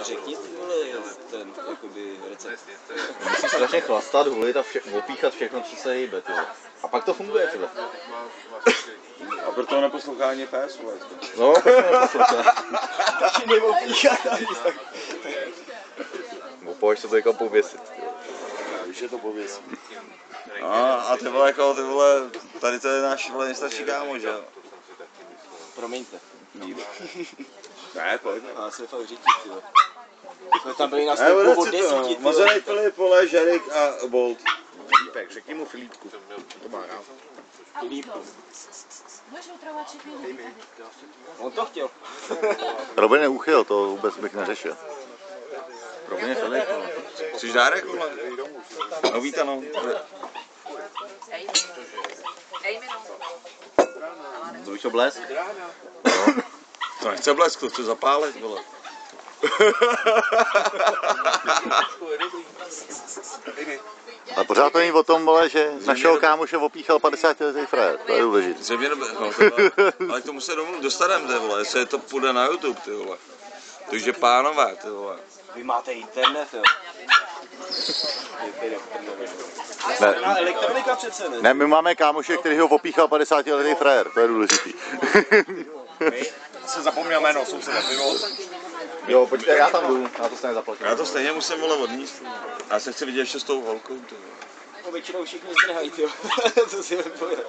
Řekni ty vole, ten jakoby recept. Musíš strašně chlastat, hulit a opíchat všechno, co se hýbe, ty. A pak to funguje, tyhle. A proto neposlouchá ani pes, vole. No, proto neposlouchá. Taky neopíchat ani tak. Opovaž se to někam pověsit, ty. Už je to pověsí. A ty vole, jako ty vole, tady to je náš vole nejstarší kámo, že jo? Promiňte. Ne, pojď. Já se fakt řídit, ty. Jsme tam byli na stolku od 10, ty. Mazarej, Filip, Pole, Žerik a Bolt. Filipek, řekni mu Filipku. To má rád. Filipku. Můžeš otravovat všechny lidi tady. On to chtěl. Robin je úchyl, to vůbec bych neřešil. Robin je Filip, no. Chceš dárek, vole? No vítanou. To víš o blesk? To nechce blesk, to chce zapálit, vole. Ale pořád to není o tom, vole, že našeho kámoše opíchal 50letý frér, to je důležité. No, ale k tomu se dostaneme, ty vole, jestli to půjde na YouTube, ty vole. Takže pánové, ty vole. Vy máte internet, jo? Ne. Elektronika přece ne. Ne, my máme kámoše, který ho opíchal 50letý frér, to je důležitý. Jsem zapomněl jméno, souseda pivo. Jo, počkej, já tam jdu, já to stejně zaplatím. Já to stejně musím, vole, odníst. Já se chci vidět ještě s tou holkou, ty vole. Většinou všichni zdrhají, jo. To si mi pojde.